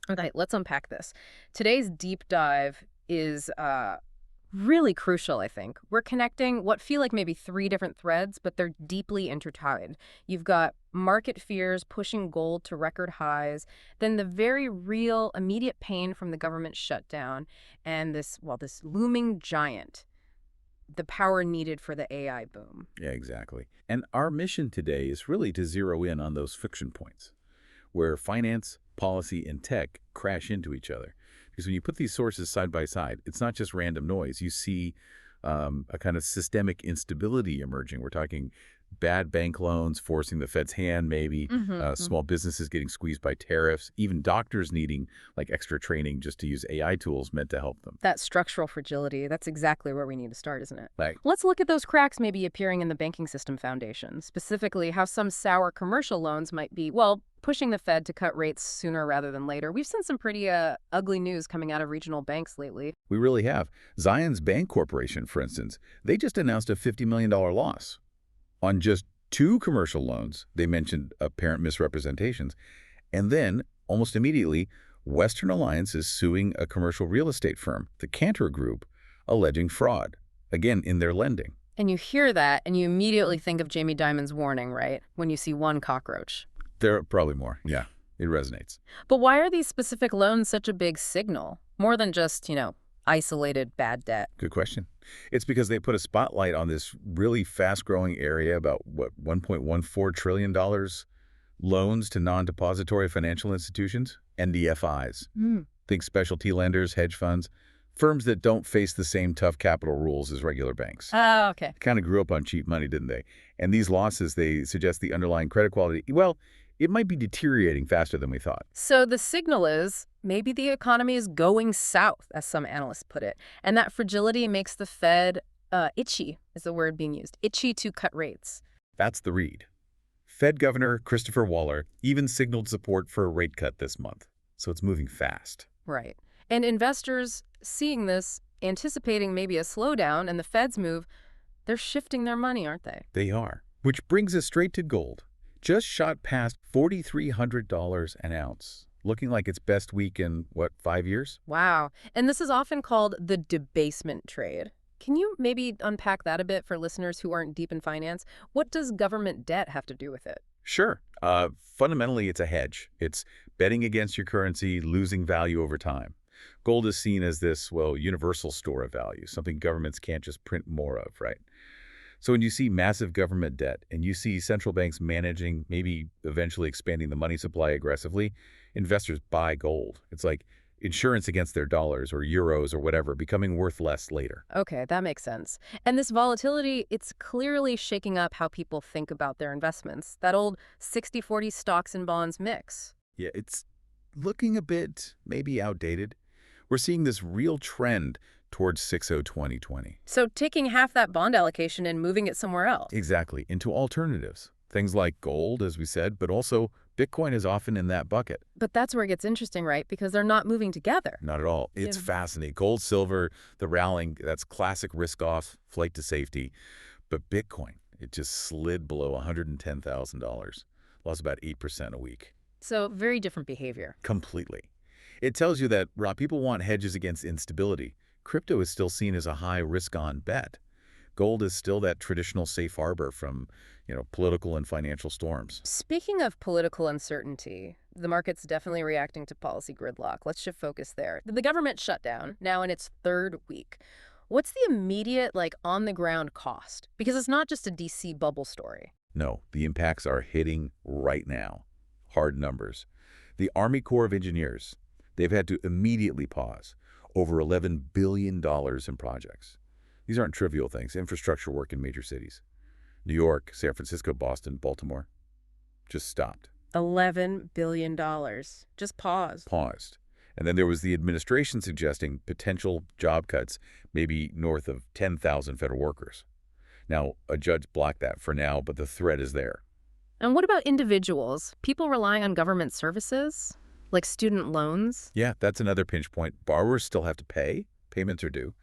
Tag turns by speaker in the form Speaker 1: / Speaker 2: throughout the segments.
Speaker 1: Okay, let's unpack this. Today's deep dive is really crucial, I think. We're connecting what feel like maybe three different threads, but they're deeply intertwined. You've got market fears pushing gold to record highs, then the very real immediate pain from the government shutdown, and this looming giant, the power needed for the AI boom.
Speaker 2: Yeah, exactly. And our mission today is really to zero in on those friction points where finance, policy, and tech crash into each other. Because when you put these sources side by side, it's not just random noise. You see a kind of systemic instability emerging. We're talking bad bank loans forcing the Fed's hand, maybe small businesses getting squeezed by tariffs, even doctors needing like extra training just to use AI tools meant to help them.
Speaker 1: That structural fragility, that's exactly where we need to start, isn't it?
Speaker 2: Like,
Speaker 1: Let's look at those cracks maybe appearing in the banking system foundation, specifically how some sour commercial loans might be, well, pushing the Fed to cut rates sooner rather than later. We've seen some pretty ugly news coming out of regional banks lately.
Speaker 2: we really have. Zions Bank Corporation, for instance, they just announced a $50 million loss on just two commercial loans. They mentioned apparent misrepresentations. And then, almost immediately, Western Alliance is suing a commercial real estate firm, the Cantor Group, alleging fraud, again, in their lending.
Speaker 1: And you hear that, and you immediately think of Jamie Dimon's warning, right? When you see one cockroach.
Speaker 2: There are probably more. Yeah, it resonates.
Speaker 1: But why are these specific loans such a big signal? More than just, isolated bad debt.
Speaker 2: Good question. It's because they put a spotlight on this really fast-growing area, about, what, $1.14 trillion loans to non-depository financial institutions, NDFIs. Think specialty lenders, hedge funds, firms that don't face the same tough capital rules as regular banks.
Speaker 1: Oh, okay.
Speaker 2: Kind of grew up on cheap money, didn't they? And these losses, they suggest the underlying credit quality, well, it might be deteriorating faster than we thought.
Speaker 1: So the signal is maybe the economy is going south, as some analysts put it. And that fragility makes the Fed itchy, is the word being used, itchy to cut rates.
Speaker 2: That's the read. Fed Governor Christopher Waller even signaled support for a rate cut this month. So it's moving fast.
Speaker 1: Right. And investors seeing this, anticipating maybe a slowdown and the Fed's move, they're shifting their money, aren't they?
Speaker 2: They are. Which brings us straight to gold. Just shot past $4,300 an ounce, looking like its best week in, what, 5 years?
Speaker 1: Wow. And this is often called the debasement trade. Can you maybe unpack that a bit for listeners who aren't deep in finance? What does government debt have to do with it?
Speaker 2: Sure. Fundamentally, it's a hedge. It's betting against your currency, losing value over time. Gold is seen as this, well, universal store of value, something governments can't just print more of, right? So when you see massive government debt and you see central banks managing, maybe eventually expanding the money supply aggressively, investors buy gold. It's like insurance against their dollars or euros or whatever, becoming worth less later.
Speaker 1: Okay, that makes sense. And this volatility, it's clearly shaking up how people think about their investments. That old 60-40 stocks and bonds mix.
Speaker 2: Yeah, it's looking a bit maybe outdated. We're seeing this real trend towards 6-0-2020.
Speaker 1: So taking half that bond allocation and moving it somewhere else.
Speaker 2: Exactly, into alternatives. Things like gold, as we said, but also Bitcoin is often in that bucket.
Speaker 1: But that's where it gets interesting, right? Because they're not moving together.
Speaker 2: Not at all. It's fascinating. Gold, silver, the rallying, that's classic risk-off, flight to safety. But Bitcoin, it just slid below $110,000. Lost about 8% a week.
Speaker 1: So very different behavior.
Speaker 2: Completely. It tells you that while people want hedges against instability, crypto is still seen as a high risk-on bet. Gold is still that traditional safe harbor from, political and financial storms.
Speaker 1: Speaking of political uncertainty, the market's definitely reacting to policy gridlock. Let's shift focus there. The government shutdown, now in its third week. What's the immediate, on-the-ground cost? Because it's not just a DC bubble story.
Speaker 2: No, the impacts are hitting right now. Hard numbers. The Army Corps of Engineers, they've had to immediately pause over $11 billion in projects. These aren't trivial things. Infrastructure work in major cities. New York, San Francisco, Boston, Baltimore. Just stopped.
Speaker 1: $11 billion. Just paused.
Speaker 2: Paused. And then there was the administration suggesting potential job cuts, maybe north of 10,000 federal workers. Now, a judge blocked that for now, but the threat is there.
Speaker 1: And what about individuals? People relying on government services? Like student loans?
Speaker 2: Yeah, that's another pinch point. Borrowers still have to pay. Payments are due.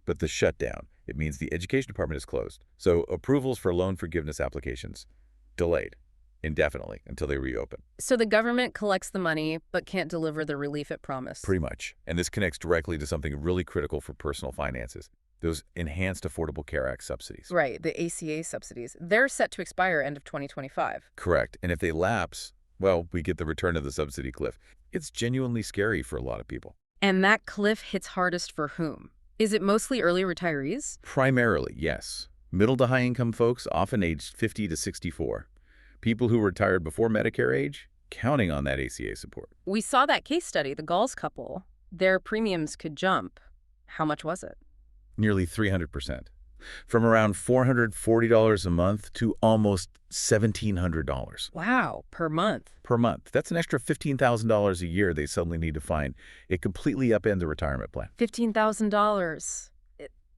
Speaker 2: But the shutdown, it means the education department is closed. So approvals for loan forgiveness applications, delayed. indefinitely until they reopen.
Speaker 1: So the government collects the money but can't deliver the relief it promised.
Speaker 2: Pretty much. And this connects directly to something really critical for personal finances, those Enhanced Affordable Care Act subsidies.
Speaker 1: Right, the ACA subsidies. They're set to expire end of 2025.
Speaker 2: Correct. And if they lapse, well, we get the return of the subsidy cliff. It's genuinely scary for a lot of people.
Speaker 1: And that cliff hits hardest for whom? Is it mostly early retirees?
Speaker 2: Primarily, yes. Middle to high-income folks, often aged 50 to 64. People who retired before Medicare age, counting on that ACA support.
Speaker 1: We saw that case study, the Gauls couple. Their premiums could jump. How much was it?
Speaker 2: Nearly 300%. From around $440 a month to almost $1,700.
Speaker 1: Wow, per month.
Speaker 2: Per month. That's an extra $15,000 a year they suddenly need to find. It completely upends the retirement plan.
Speaker 1: $15,000.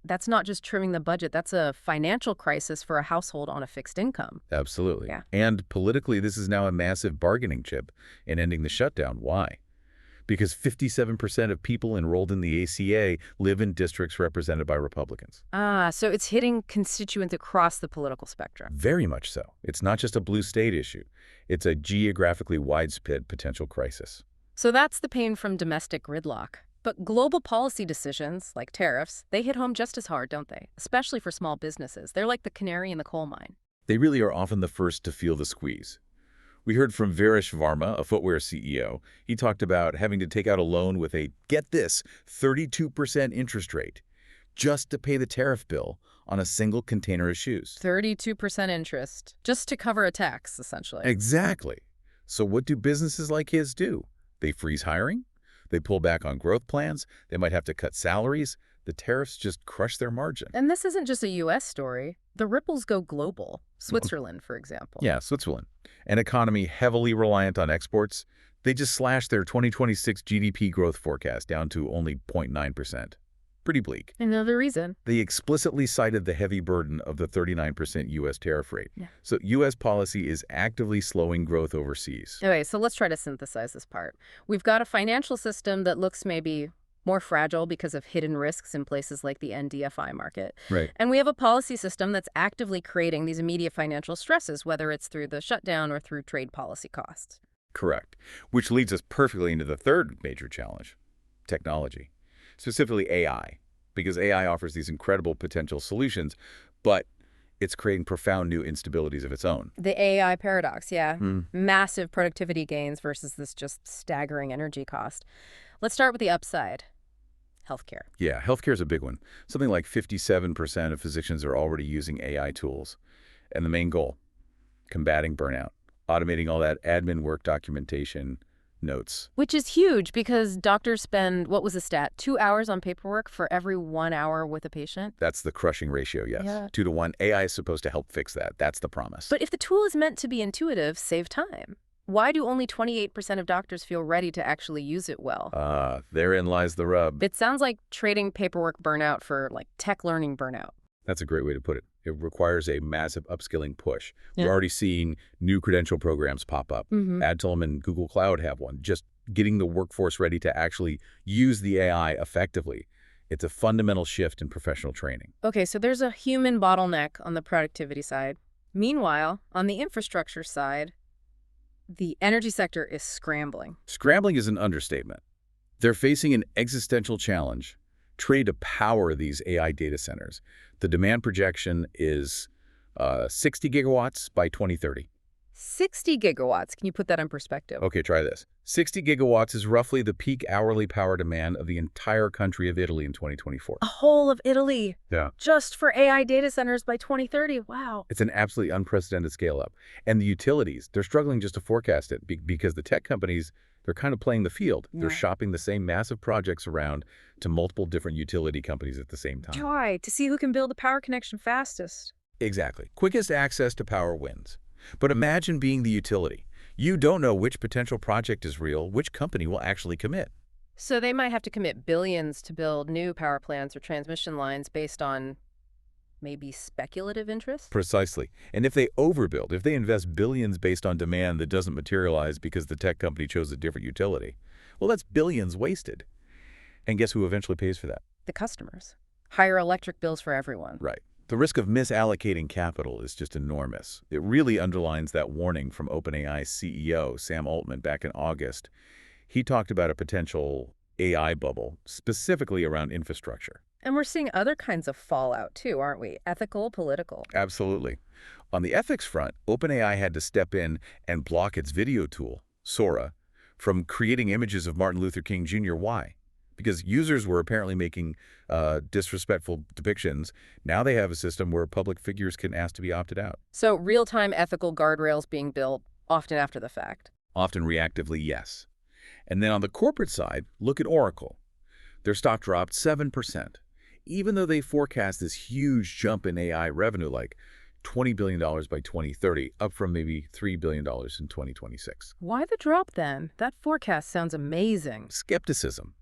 Speaker 1: That's not just trimming the budget. That's a financial crisis for a household on a fixed income.
Speaker 2: Absolutely.
Speaker 1: Yeah.
Speaker 2: And politically, this is now a massive bargaining chip in ending the shutdown. Why? Because 57% of people enrolled in the ACA live in districts represented by Republicans.
Speaker 1: So it's hitting constituents across the political spectrum.
Speaker 2: Very much so. It's not just a blue state issue. It's a geographically widespread potential crisis.
Speaker 1: So that's the pain from domestic gridlock. But global policy decisions, like tariffs, they hit home just as hard, don't they? Especially for small businesses. They're like the canary in the coal mine.
Speaker 2: They really are often the first to feel the squeeze. We heard from Varish Varma, a footwear CEO. He talked about having to take out a loan with a, get this, 32% interest rate just to pay the tariff bill on a single container of shoes.
Speaker 1: 32% interest, just to cover a tax, essentially.
Speaker 2: Exactly. So what do businesses like his do? They freeze hiring? They pull back on growth plans? They might have to cut salaries? The tariffs just crush their margin.
Speaker 1: And this isn't just a U.S. story. The ripples go global. Switzerland, for example.
Speaker 2: Yeah, Switzerland. An economy heavily reliant on exports. They just slashed their 2026 GDP growth forecast down to only 0.9%. Pretty bleak.
Speaker 1: Another reason.
Speaker 2: They explicitly cited the heavy burden of the 39% U.S. tariff rate.
Speaker 1: Yeah.
Speaker 2: So U.S. policy is actively slowing growth overseas.
Speaker 1: Okay, so let's try to synthesize this part. We've got a financial system that looks maybe more fragile because of hidden risks in places like the NDFI market.
Speaker 2: Right.
Speaker 1: And we have a policy system that's actively creating these immediate financial stresses, whether it's through the shutdown or through trade policy costs.
Speaker 2: Correct. Which leads us perfectly into the third major challenge, technology. Specifically AI, because AI offers these incredible potential solutions, but it's creating profound new instabilities of its own.
Speaker 1: The AI paradox, yeah. Massive productivity gains versus this just staggering energy cost. Let's start with the upside. Healthcare.
Speaker 2: Yeah, healthcare is a big one. Something like 57% of physicians are already using AI tools. And the main goal, combating burnout, automating all that admin work, documentation, notes.
Speaker 1: Which is huge because doctors spend, what was the stat, 2 hours on paperwork for every 1 hour with a patient?
Speaker 2: That's the crushing ratio, yes.
Speaker 1: Yeah.
Speaker 2: 2 to 1. AI is supposed to help fix that. That's the promise.
Speaker 1: But if the tool is meant to be intuitive, save time. Why do only 28% of doctors feel ready to actually use it well?
Speaker 2: Therein lies the rub.
Speaker 1: It sounds like trading paperwork burnout for like tech learning burnout.
Speaker 2: That's a great way to put it. It requires a massive upskilling push.
Speaker 1: Yeah.
Speaker 2: We're already seeing new credential programs pop up. Adtalem and Google Cloud have one. Just getting the workforce ready to actually use the AI effectively. It's a fundamental shift in professional training.
Speaker 1: Okay, so there's a human bottleneck on the productivity side. Meanwhile, on the infrastructure side, the energy sector is scrambling.
Speaker 2: Scrambling is an understatement. They're facing an existential challenge, trying to power these AI data centers. The demand projection is 60 gigawatts by 2030.
Speaker 1: 60 gigawatts. Can you put that in perspective?
Speaker 2: Okay, try this. 60 gigawatts is roughly the peak hourly power demand of the entire country of Italy in 2024.
Speaker 1: A whole of Italy.
Speaker 2: Yeah.
Speaker 1: Just for AI data centers by 2030. Wow.
Speaker 2: It's an absolutely unprecedented scale up. And the utilities, they're struggling just to forecast it because the tech companies, they're kind of playing the field.
Speaker 1: Yeah.
Speaker 2: They're shopping the same massive projects around to multiple different utility companies at the same time.
Speaker 1: Joy, to see who can build the power connection fastest.
Speaker 2: Exactly. Quickest access to power wins. But imagine being the utility. You don't know which potential project is real, which company will actually commit.
Speaker 1: So they might have to commit billions to build new power plants or transmission lines based on maybe speculative interest?
Speaker 2: Precisely. And if they overbuild, if they invest billions based on demand that doesn't materialize because the tech company chose a different utility, well, that's billions wasted. And guess who eventually pays for that?
Speaker 1: The customers. Higher electric bills for everyone.
Speaker 2: Right. The risk of misallocating capital is just enormous. It really underlines that warning from OpenAI CEO Sam Altman back in August. He talked about a potential AI bubble, specifically around infrastructure.
Speaker 1: And we're seeing other kinds of fallout too, aren't we? Ethical, political.
Speaker 2: Absolutely. On the ethics front, OpenAI had to step in and block its video tool, Sora, from creating images of Martin Luther King Jr. Why? Because users were apparently making disrespectful depictions. Now they have a system where public figures can ask to be opted out.
Speaker 1: So real-time ethical guardrails being built, often after the fact.
Speaker 2: Often reactively, yes. And then on the corporate side, look at Oracle. Their stock dropped 7%, even though they forecast this huge jump in AI revenue, like $20 billion by 2030, up from maybe $3 billion in 2026.
Speaker 1: Why the drop then? That forecast sounds amazing.
Speaker 2: Skepticism.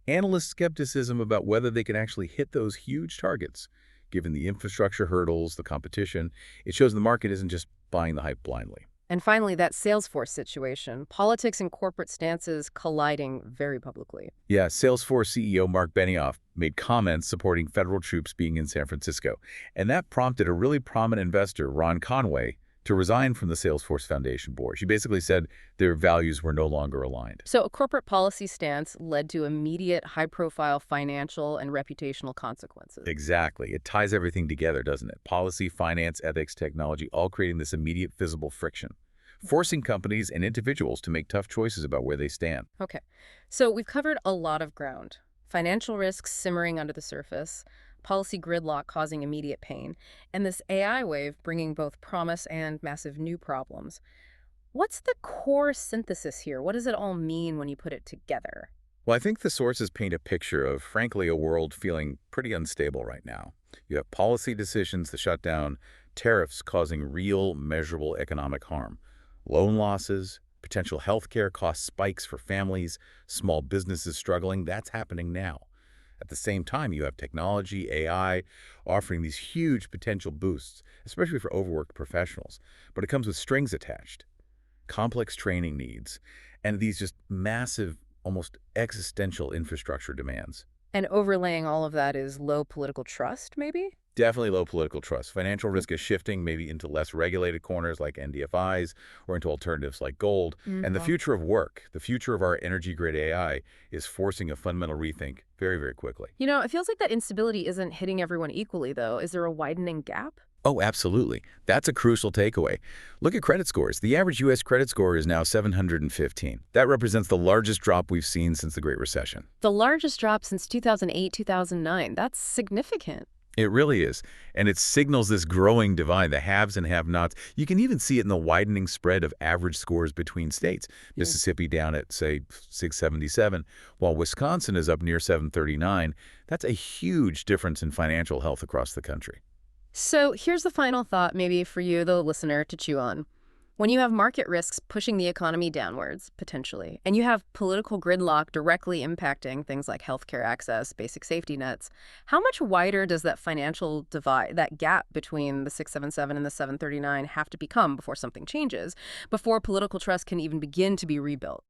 Speaker 2: Analyst skepticism about whether they can actually hit those huge targets. Given the infrastructure hurdles, the competition, it shows the market isn't just buying the hype blindly.
Speaker 1: And finally, that Salesforce situation, politics and corporate stances colliding very publicly.
Speaker 2: Yeah, Salesforce CEO Mark Benioff made comments supporting federal troops being in San Francisco, and that prompted a really prominent investor, Ron Conway, to resign from the Salesforce Foundation board. She basically said their values were no longer aligned.
Speaker 1: So a corporate policy stance led to immediate high-profile financial and reputational consequences.
Speaker 2: Exactly. It ties everything together, doesn't it? Policy, finance, ethics, technology, all creating this immediate visible friction, forcing companies and individuals to make tough choices about where they stand.
Speaker 1: Okay, so we've covered a lot of ground. Financial risks simmering under the surface, policy gridlock causing immediate pain, and this AI wave bringing both promise and massive new problems. What's the core synthesis here? What does it all mean when you put it together?
Speaker 2: Well, I think the sources paint a picture of, frankly, a world feeling pretty unstable right now. You have policy decisions, the shutdown, tariffs causing real, measurable economic harm, loan losses, potential healthcare cost spikes for families, small businesses struggling. That's happening now. At the same time, you have technology, AI, offering these huge potential boosts, especially for overworked professionals. But it comes with strings attached, complex training needs, and these just massive, almost existential infrastructure demands.
Speaker 1: And overlaying all of that is low political trust, maybe?
Speaker 2: Definitely low political trust. Financial risk is shifting maybe into less regulated corners like NDFIs or into alternatives like gold. And the future of work, the future of our energy-grid AI is forcing a fundamental rethink very, very quickly.
Speaker 1: You know, it feels like that instability isn't hitting everyone equally, though. Is there a widening gap?
Speaker 2: Oh, absolutely. That's a crucial takeaway. Look at credit scores. The average U.S. credit score is now 715. That represents the largest drop we've seen since the Great Recession.
Speaker 1: The largest drop since 2008, 2009. That's significant.
Speaker 2: It really is. And it signals this growing divide, the haves and have-nots. You can even see it in the widening spread of average scores between states. Mississippi down at, say, 677, while Wisconsin is up near 739. That's a huge difference in financial health across the country.
Speaker 1: So here's the final thought maybe for you, the listener, to chew on. When you have market risks pushing the economy downwards, potentially, and you have political gridlock directly impacting things like healthcare access, basic safety nets, how much wider does that financial divide, that gap between the 677 and the 739 have to become before something changes, before political trust can even begin to be rebuilt?